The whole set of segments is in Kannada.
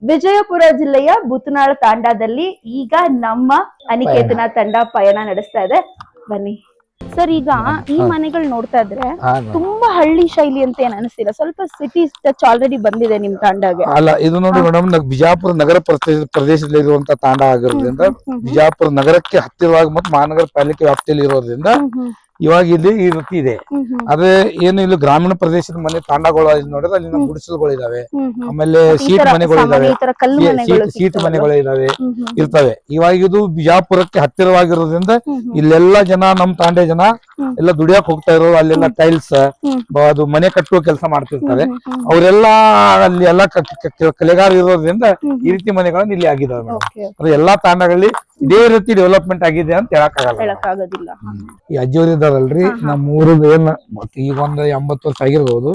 ವಿಜಯಪುರ ಜಿಲ್ಲೆಯ ಬುತ್ತನಾಳ ತಾಂಡಾದಲ್ಲಿ ಈಗ ನಮ್ಮ ಅನಿಕೇತನ ತಂಡ ಪಯಣ ನಡೆಸ್ತಾ ಇದೆ. ಬನ್ನಿ ಸರ್. ಈಗ ಈ ಮನೆಗಳು ನೋಡ್ತಾ ಇದ್ರೆ ತುಂಬಾ ಹಳ್ಳಿ ಶೈಲಿ ಅಂತ ಏನ್ ಅನಿಸ್ತಿಲ್ಲ, ಸ್ವಲ್ಪ ಸಿಟಿ ಟಚ್ ಆಲ್ರೆಡಿ ಬಂದಿದೆ ನಿಮ್ ತಾಂಡಾಗೆ. ಅಲ್ಲ, ಇದು ನೋಡಿ ಮೇಡಮ್, ಬಿಜಾಪುರ ನಗರ ಪ್ರದೇಶದಲ್ಲಿ ಇರುವಂತ ತಾಂಡ ಆಗಿರೋದ್ರಿಂದ, ಬಿಜಾಪುರ ನಗರಕ್ಕೆ ಹತ್ತಿರವಾಗಿ ಮತ್ತು ಮಹಾನಗರ ಪಾಲಿಕೆ ವ್ಯಾಪ್ತಿಯಲ್ಲಿ ಇರೋದ್ರಿಂದ ಇವಾಗ ಇಲ್ಲಿ ಈ ರೀತಿ ಇದೆ. ಆದ್ರೆ ಏನು ಇಲ್ಲಿ ಗ್ರಾಮೀಣ ಪ್ರದೇಶದ ಮನೆ ತಾಂಡಗಳು ನೋಡಿದ್ರೆ ಅಲ್ಲಿ ಗುಡಿಸಲುಗಳು ಇದಾವೆ, ಆಮೇಲೆ ಸೀಟ್ ಮನೆಗಳು ಇದಾವೆ, ಸೀಟ್ ಮನೆಗಳು ಇದಾವೆ ಇರ್ತವೆ. ಇವಾಗ ಇದು ಬಿಜಾಪುರಕ್ಕೆ ಹತ್ತಿರವಾಗಿರೋದ್ರಿಂದ ಇಲ್ಲೆಲ್ಲಾ ಜನ ನಮ್ ತಾಂಡೆ ಜನ ಎಲ್ಲ ದುಡಿಯಕ್ ಹೋಗ್ತಾ ಇರೋರು. ಅಲ್ಲೆಲ್ಲ ಟೈಲ್ಸ್ ಅದು ಮನೆ ಕಟ್ಟುವ ಕೆಲಸ ಮಾಡ್ತಿರ್ತಾರೆ. ಅವರೆಲ್ಲಾ ಅಲ್ಲಿ ಎಲ್ಲಾ ಕಲೆಗಾರ ಇರೋದ್ರಿಂದ ಈ ರೀತಿ ಮನೆಗಳನ್ನ ಇಲ್ಲಿ ಆಗಿದಾವೆ. ಅದು ಎಲ್ಲಾ ತಾಂಡಗಳಲ್ಲಿ ಇದೇ ರೀತಿ ಡೆವಲಪ್ಮೆಂಟ್ ಆಗಿದೆ ಅಂತ ಹೇಳಕ್ಕಾಗಲ್ಲ. ಈ ಅಜ್ಜಿಯವರು ಇದಾರಲ್ರಿ, ನಮ್ಮ ಊರದ ಏನ್ ಈಗ ಒಂದ್ 80 ವರ್ಷ ಆಗಿರ್ಬೋದು.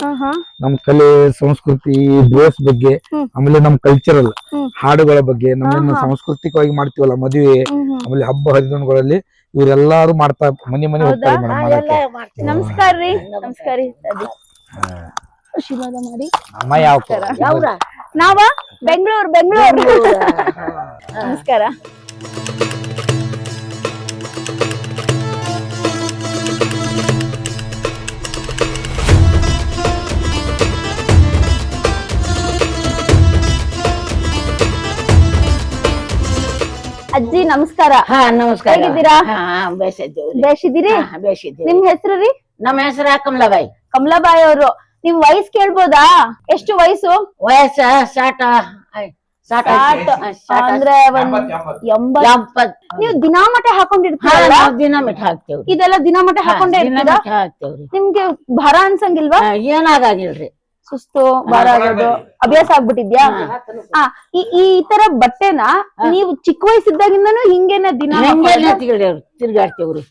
ನಮ್ ಕಲೆ ಸಂಸ್ಕೃತಿ ಡ್ರೆಸ್ ಬಗ್ಗೆ, ಆಮೇಲೆ ನಮ್ ಕಲ್ಚರಲ್ ಹಾಡುಗಳ ಬಗ್ಗೆ, ನಮ್ಮ ಸಾಂಸ್ಕೃತಿಕವಾಗಿ ಮಾಡ್ತೀವಲ್ಲ ಮದುವೆ, ಆಮೇಲೆ ಹಬ್ಬ ಹರಿದಿನಗಳಲ್ಲಿ ಇವರೆಲ್ಲಾರು ಮಾಡ್ತಾ ಮನೆ ಹೋಗ್ತಾರೆ ಮೇಡಮ್. ನಮಸ್ಕಾರ ರೀ. ನಮಸ್ಕಾರ ರೀ. ಆಶೀರ್ವಾದ ಮಾಡಿ. ಅಮ್ಮ ಯಾವ ನಾವ ಬೆಂಗಳೂರು. ನಮಸ್ಕಾರ. ಅಜ್ಜಿ ನಮಸ್ಕಾರ. ನಮಸ್ಕಾರ. ಹೇಗಿದ್ದೀರಾ? ಬೇಸಿದ್ದೀರಿ? ನಿಮ್ ಹೆಸರು ರೀ? ನಮ್ಮ ಹೆಸರು ಕಮಲಾಬಾಯಿ. ಕಮಲಾಬಾಯಿ ಅವರು. ನಿಮ್ ವಯಸ್ಸು ಕೇಳ್ಬೋದಾ? ಎಷ್ಟು ವಯಸ್ಸು? ವಯಸ್ಸ ಸಾಟ ಅಂದ್ರೆ 80. ನೀವು ದಿನಾಮಠ ಹಾಕೊಂಡಿರ್ತೀರ? ದಿನಮಠ ಹಾಕ್ತೇವ್ರಿ. ಇದೆಲ್ಲ ದಿನಾಮಠ ಹಾಕೊಂಡೇ ಇರ್ತೀರಾ? ಹಾಕ್ತೇವ್ರಿ. ನಿಮ್ಗೆ ಭಾರ ಅನ್ಸಂಗಿಲ್ವಾ? ಏನಾಗಿಲ್ರಿ. ಸುಸ್ತು ಭಾರ ಆಗೋದು ಅಭ್ಯಾಸ ಆಗ್ಬಿಟ್ಟಿದ್ಯಾ? ಈ ತರ ಬಟ್ಟೆನ ನೀವು ಚಿಕ್ಕ ವಯಸ್ಸಿದ್ದಾಗಿಂದನು ಹಿಂಗೇನ ದಿನ ತಿರ್ಗಾಡ್ತೇವ್ರಿ.